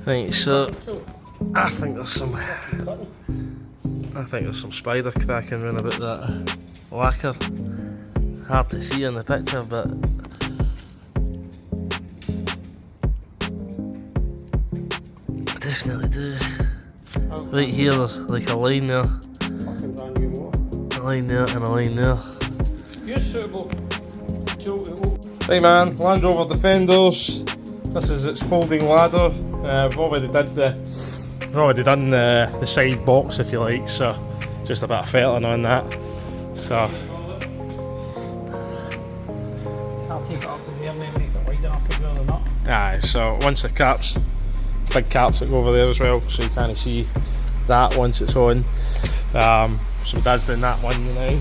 Right, so I think there's some spider cracking round about that lacquer. Hard to see in the picture, but I definitely do. Right here there's like a line there. A line there and a line there. You're suitable. Right man, Land Rover Defenders. This is its folding ladder. We've already done the side box, if you like, so just a bit of felting on that. So I'll take it up to there and then make it wide enough to where they're not. aye, so once the caps, big caps that go over there as well, so you kind of see that once it's on. So Dad's doing that one now,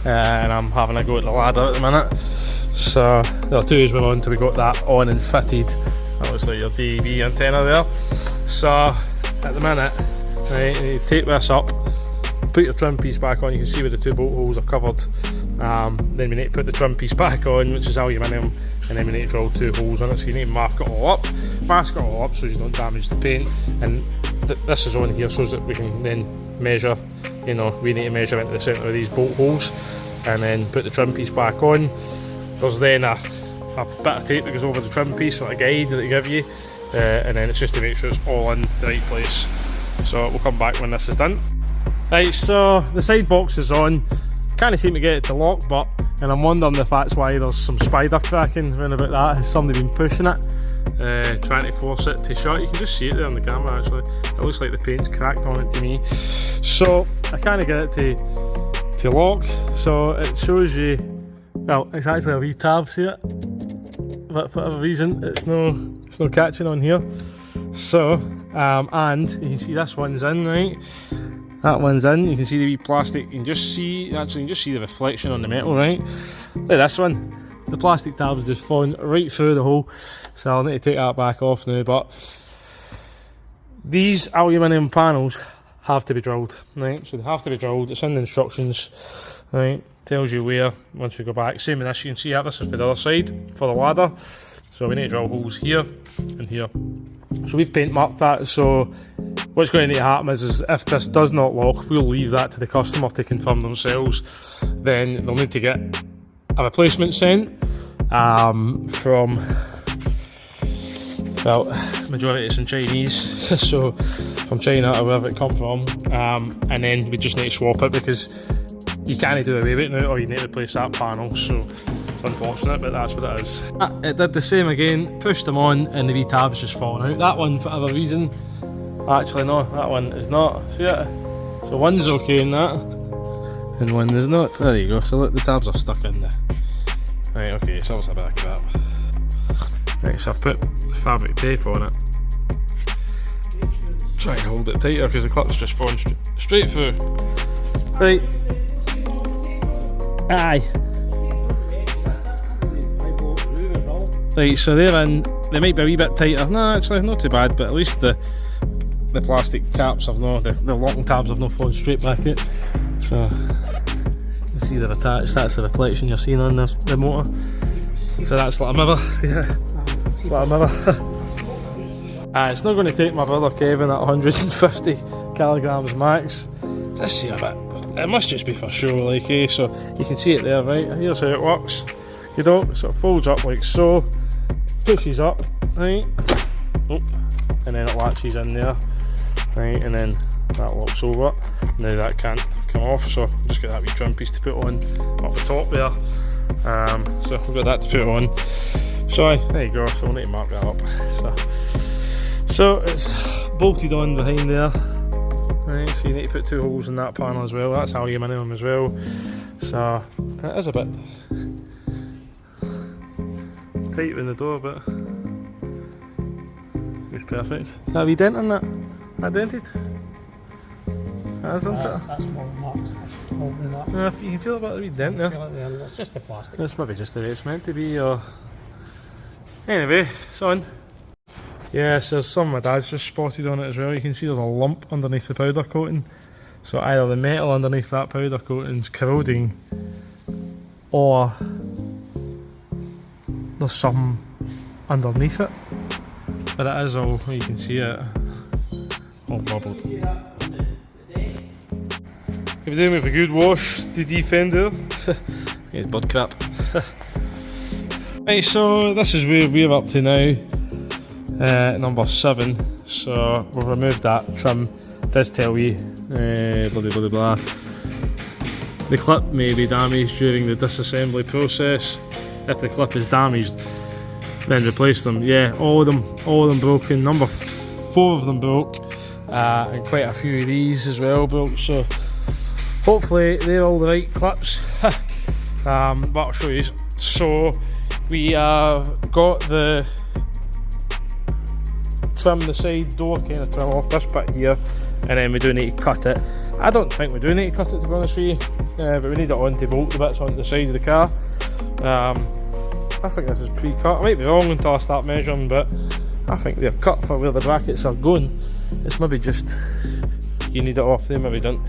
and I'm having a go at the ladder at the minute. So there are two as well until we got that on and fitted. That looks like your DAB antenna there. So at the minute, right, you take this up, put your trim piece back on. You can see where the two bolt holes are covered. Then we need to put the trim piece back on, which is aluminium, and then we need to drill two holes on it. So you need to mask it all up so you don't damage the paint. And this is on here so that we can then measure. You know, we need to measure into the centre of these bolt holes, and then put the trim piece back on. There's then a bit of tape that goes over the trim piece, like a guide that they give you, and then it's just to make sure it's all in the right place. So we'll come back when this is done. Right, so the side box is on. Can't seem to get it to lock, and I'm wondering if that's why there's some spider cracking around about that. Has somebody been pushing it, trying to force it to shut? You can just see it there on the camera actually. It looks like the paint's cracked on it to me. So I can't get it to lock, so it shows you. Well, it's actually a wee tab, see it? But for whatever reason, it's no catching on here. So, and you can see this one's in, right? That one's in. You can see the wee plastic. You can just see the reflection on the metal, right? Look at this one. The plastic tab's just fallen right through the hole. So I'll need to take that back off now. But these aluminium panels have to be drilled, right? So they have to be drilled. It's in the instructions, right? Tells you where once we go back. Same with this, you can see this is for the other side for the ladder. So we need to drill holes here and here. So we've paint marked that. So what's going to need to happen is if this does not lock, we'll leave that to the customer to confirm themselves. Then they'll need to get a replacement sent from, well, majority is in Chinese, so from China or wherever it come from, and then we just need to swap it because you can't do away with it now, or you need to replace that panel. So it's unfortunate, but that's what it is. It did the same again, pushed them on, and the wee tab's just falling out. That one, for whatever reason, actually no, that one is not. See it? So one's okay in that, and one is not. There you go. So look, the tabs are stuck in there. Right, okay, so it's a bit of crap. Right, so I've put fabric tape on it. Try to hold it tighter because the clip's just falling straight through. Right. Aye. Right, so they're in. They might be a wee bit tighter. No, actually, not too bad. But at least the plastic caps have no, the locking tabs have not fallen straight back out. So you see they're attached. That's the reflection you're seeing on the motor. So that's like a mirror. See it? It's like a mirror. It's not going to take my brother Kevin at 150 kilograms max. Just see a bit. It must just be for show, like, eh? So you can see it there, right? Here's how it works. You know, so it folds up like so, pushes up, right? Oh, and then it latches in there, right? And then that locks over. Now that can't come off, so just get that wee trim piece to put on up the top there. So we've got that to put on. So there you go. So we'll need to mark that up. So it's bolted on behind there. Right, so you need to put two holes in that panel as well. That's aluminium as well. So it is a bit tight in the door, but it's perfect. Is that a wee dent in that? That dented? That isn't it? That's more marks. That's holding that. Yeah, you can feel a bit of a wee dent there. It's just the plastic. It's maybe just the way it's meant to be, or anyway, it's on. Yes, there's some my dad's just spotted on it as well. You can see there's a lump underneath the powder coating. So either the metal underneath that powder coating's corroding, or there's something underneath it. but it is all, you can see it, all bubbled. If doing with a good wash, the defender. It's bud crap. Right, so this is where we're up to now, number 7. So we've removed that trim. It does tell you, blah blah blah blah. The clip may be damaged during the disassembly process. If the clip is damaged, then replace them. Yeah, all of them broken. Number 4 of them broke, and quite a few of these as well broke. So hopefully they're all the right clips. But I'll show you. So we got the trim the side door, kind of trim off this bit here, and then we do need to cut it. I don't think we do need to cut it, to be honest with you, but we need it on to bolt the bits onto the side of the car. I think this is pre-cut. I might be wrong until I start measuring, but I think they're cut for where the brackets are going. It's maybe just you need it off. They maybe don't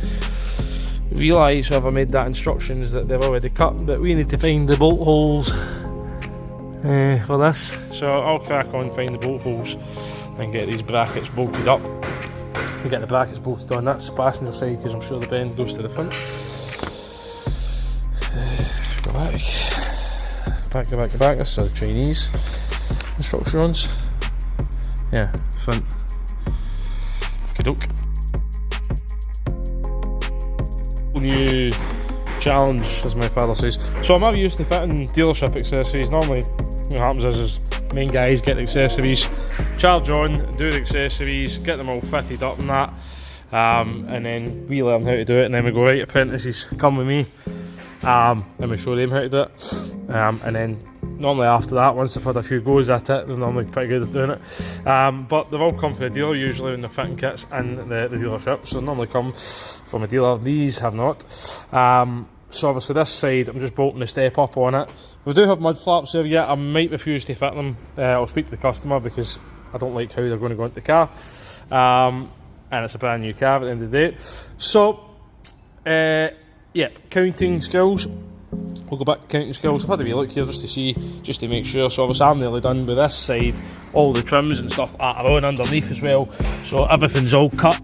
realise whoever made that instructions that they've already cut, but we need to find the bolt holes for this. So I'll crack on, find the bolt holes and get these brackets bolted up. We get the brackets bolted on, that's the passenger side, because I'm sure the bend goes to the front. Go back, this are the Chinese instructions. Yeah, front. Okey-doke. New challenge, as my father says. So I'm not used to fitting dealership accessories. Normally what happens is main guys get the accessories, charge on, do the accessories, get them all fitted up and that, and then we learn how to do it, and then we go, right, apprentices, come with me, and we show them how to do it, and then normally after that, once they've had a few goes at it, they're normally pretty good at doing it. But they've all come from the dealer usually when they're fitting kits in the dealership, so they normally come from a dealer. These have not. So obviously this side, I'm just bolting the step up on it. We do have mud flaps there yet. I might refuse to fit them. I'll speak to the customer because I don't like how they're going to go into the car. And it's a brand new car at the end of the day. So, yeah, counting skills. We'll go back to counting skills. I've had a wee look here just to see, just to make sure. So obviously I'm nearly done with this side. All the trims and stuff are on underneath as well. So everything's all cut.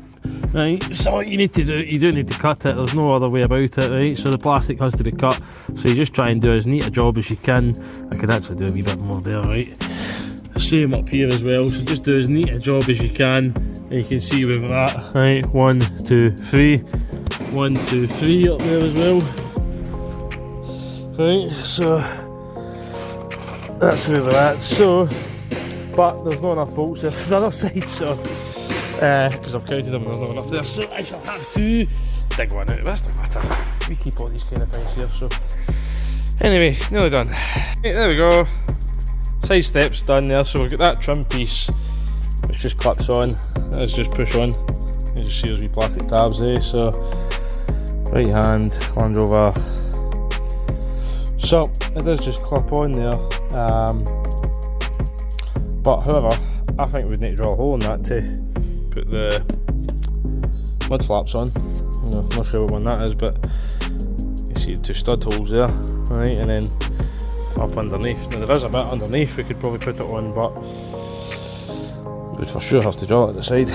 Right, so what you need to do, you do need to cut it, there's no other way about it, right? So the plastic has to be cut, so you just try and do as neat a job as you can. I could actually do a wee bit more there, right? Same up here as well, so just do as neat a job as you can, and you can see where we're at, right? 1, 2, 3, 1, 2, 3 up there as well. Right, so that's where we're at. So, but there's not enough bolts there for the other side, so because I've counted them and there's not enough there, so I shall have to dig one out. That's not matter, we keep all these kind of things here. So anyway, nearly done. Right, there we go, side steps done there. So we've got that trim piece which just clips on, let's just push on. You just see those wee plastic tabs there. So right hand, Land Rover, so it does just clip on there, but however I think we'd need to drill a hole in that to put the mud flaps on. I'm not sure what one that is, but you see the 2 stud holes there, right, and then up underneath. Now there is a bit underneath we could probably put it on, but we'd for sure have to drill it at the side,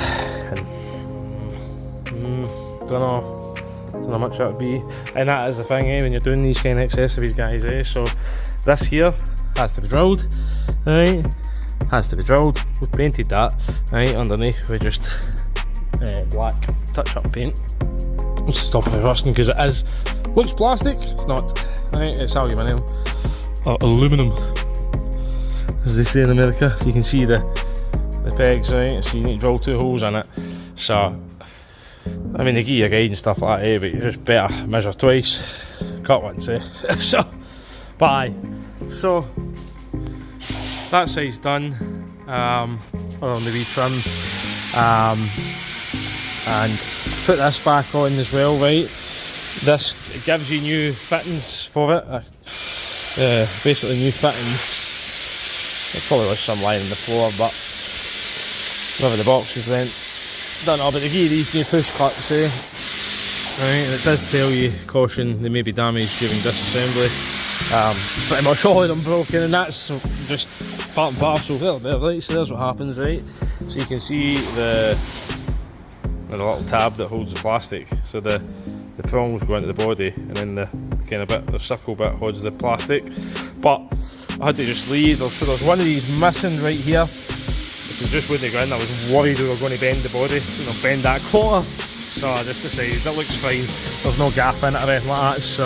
and don't know how much that would be. And that is the thing, when you're doing these kind of accessories, guys, so this here has to be drilled, right? Has to be drilled. We've painted that, right? Underneath we just black touch-up paint just to stop it rusting, because it is looks plastic, it's not, right? It's aluminium or aluminum as they say in America. So you can see the pegs, right? So you need to drill 2 holes in it. So I mean, they give you a guide and stuff like that, but you just better measure twice, cut once, so bye. So that side's done, on the wee trim, and put this back on as well, right? This, it gives you new fittings for it, basically new fittings. There's probably was some lying on the floor, but wherever the boxes went, don't know, but they give you these new push clips, right? And it does tell you, caution, they may be damaged during disassembly. Pretty much all of them broken, and that's just part and parcel there, right? So there's what happens, right? So you can see the little tab that holds the plastic. So the prongs go into the body, and then the kind of bit, the circle bit holds the plastic. But I had to just leave. So there's one of these missing right here. Which was just wouldn't go in. I was worried we were going to bend the body, you know, bend that quarter. So I just decided it looks fine. There's no gap in it or anything like that. So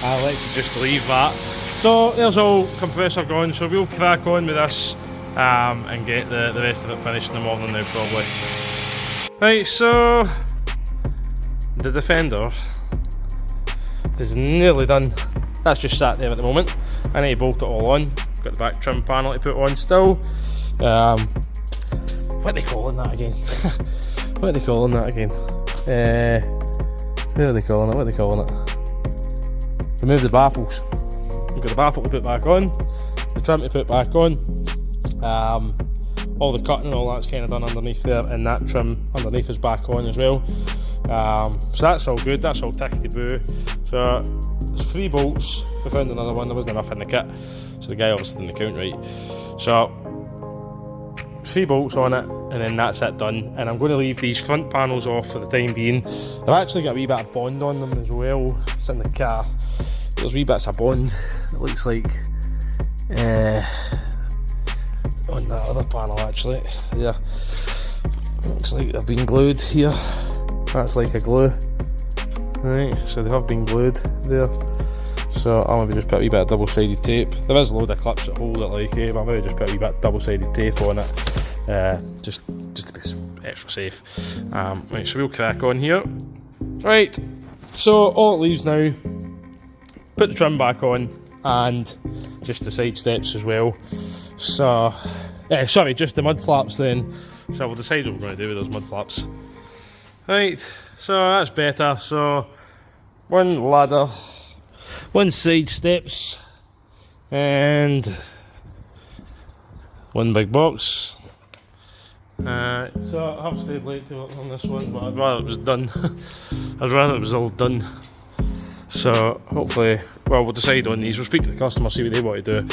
I like to just leave that. So there's all compressor gone. So we'll crack on with this and get the rest of it finished in the morning now probably. Right, so the Defender is nearly done. That's just sat there at the moment. I need to bolt it all on. Got the back trim panel to put on still. What are they calling that again? What are they calling that again? What are they calling it? What are they calling it? Remove the baffles. We've got the baffle to put back on, the trim to put back on. All the cutting and all that's kind of done underneath there, and that trim underneath is back on as well. So that's all good, that's all tickety boo. So there's 3 bolts. We found another one, there wasn't enough in the kit, so the guy obviously didn't count right. So 3 bolts on it, and then that's it done. And I'm going to leave these front panels off for the time being. I've actually got a wee bit of bond on them as well. It's in the car. There's wee bits of bond. It looks like on that other panel actually. Yeah, looks like they've been glued here. That's like a glue. Right, so they have been glued there. So I'll maybe just put a wee bit of double-sided tape. There is a load of clips that hold it like but I'll maybe just put a wee bit of double-sided tape on it. Just to be extra safe. Right, so we'll crack on here. Right, so all it leaves now, put the trim back on and just the side steps as well. So, sorry, just the mud flaps then. So we'll decide what we're going to do with those mud flaps. Right, so that's better. So, one ladder, 1 side steps, and 1 big box. So I have stayed late to work on this one, but I'd rather it was done. I'd rather it was all done. So hopefully, well, we'll decide on these. We'll speak to the customer, see what they want to do,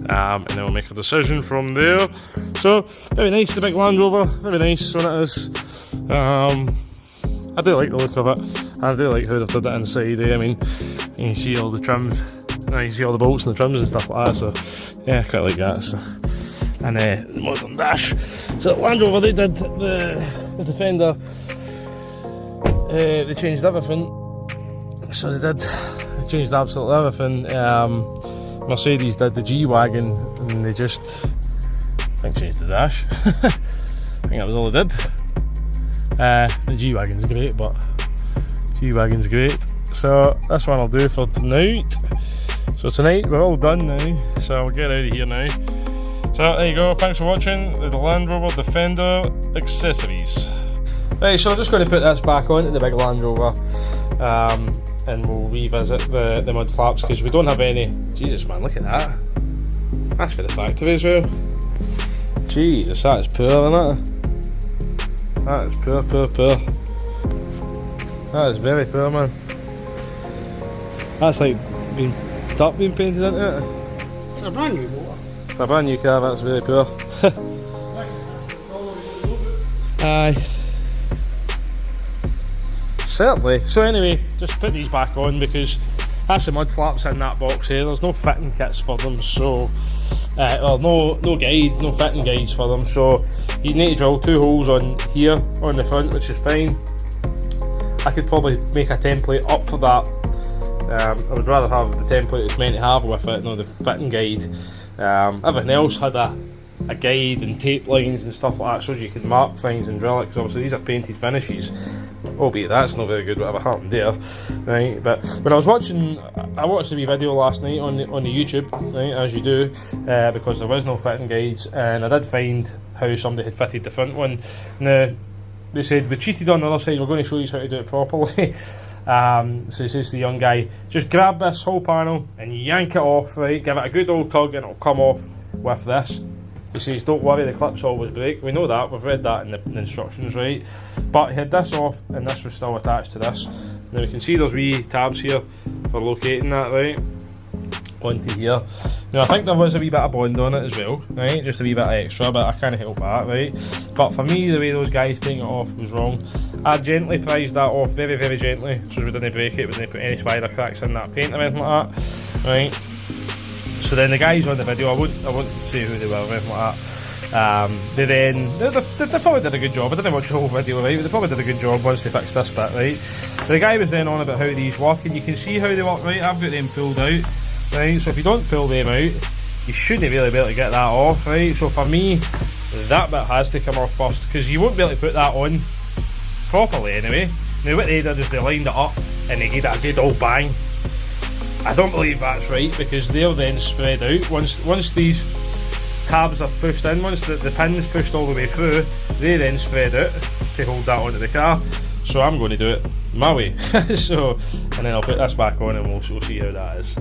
and then we'll make a decision from there. So very nice, the big Land Rover, very nice when it is. I do like the look of it. I do like how they've done it inside. I mean, you can see all the trims, and you can see all the bolts and the trims and stuff like that. So yeah, I quite like that. So, and the modern dash. So Land Rover, they did the Defender. They changed everything. So they changed absolutely everything. Mercedes did the G-Wagon, and they just, I think, changed the dash. I think that was all they did. The G-Wagon's great, but G-Wagon's great. So this one I'll do for tonight. So tonight we're all done now, so I'll get out of here now. So there you go, thanks for watching the Land Rover Defender accessories. Right, so I'm just going to put this back onto the big Land Rover. And we'll revisit the mud flaps because we don't have any. Jesus man, look at that. That's for the factory as well. Jesus, that is poor, isn't it? That is poor. That is very poor, man. That's like dirt being painted into it. It's a brand new motor. It's a brand new car, that's very poor. Aye. Certainly. So anyway, just put these back on because that's the mud flaps in that box here. There's no fitting kits for them, so well, no guides, no fitting guides for them. So you need to drill 2 holes on here on the front, which is fine. I could probably make a template up for that. I would rather have the template it's meant to have with it, no the fitting guide. Everything else had a guide and tape lines and stuff like that so you can mark things and drill it, because obviously these are painted finishes, albeit that's not very good whatever happened there, right? But when I was watching, I watched a wee video last night on the YouTube, right, as you do, because there was no fitting guides, and I did find how somebody had fitted the front one. Now they said we cheated on the other side, we're going to show you how to do it properly. So he says to the young guy, just grab this whole panel and yank it off, right, give it a good old tug and it'll come off with this. He says, don't worry, the clips always break. We know that, we've read that in the instructions, right? But he had this off and this was still attached to this. Now we can see there's wee tabs here for locating that, right? onto here. Now I think there was a wee bit of bond on it as well, right? Just a wee bit of extra, but I can't help that, right? But for me, the way those guys taking it off was wrong. I gently prised that off, very, very gently, so we didn't break it, we didn't put any spider cracks in that paint or anything like that, right? So then the guys on the video, I wouldn't say who they were or anything like that. They probably did a good job. I didn't watch the whole video, right? But they probably did a good job once they fixed this bit, right? The guy was then on about how these work, and you can see how they work, right? I've got them pulled out, right? So if you don't pull them out, you shouldn't really be able to get that off, right? So for me, that bit has to come off first, because you won't be able to put that on properly anyway. Now what they did is they lined it up and they gave it a good old bang. I don't believe that's right, because they're then spread out. Once these tabs are pushed in, once the pin's pushed all the way through, they then spread out to hold that onto the car. So I'm going to do it my way. So, and then I'll put this back on and we'll see how that is.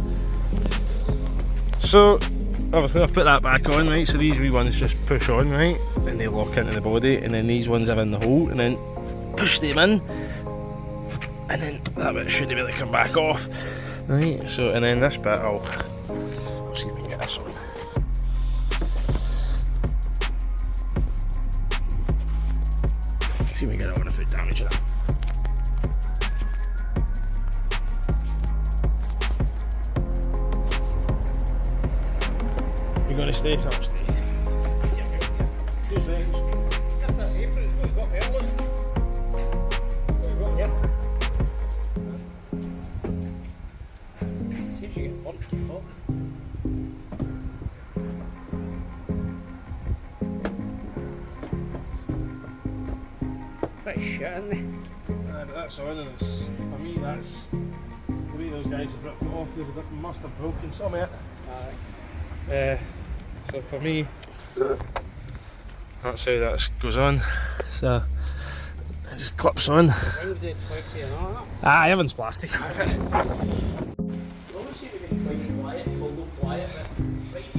So obviously I've put that back on, right? So these wee ones just push on, right? And they lock into the body, and then these ones are in the hole, and then push them in, and then that bit should be able to come back off, right? So, and then this bit I'll see if we can get this on. See if we can get it on without damaging it. You gotta stay, I'll stay. Two seconds. Just this apron, it's got bells. Yep. See if you get bumped to fuck. Bit of shit in there. But that's on, and it's, for me, that's the way those guys have ripped it off. They must have broken some of it. Aye. So for me, that's how that goes on. So it just clips on. Wings dead flexy and all that. Ah, everything's plastic on it. We always seem to be quite quiet, quiet, but right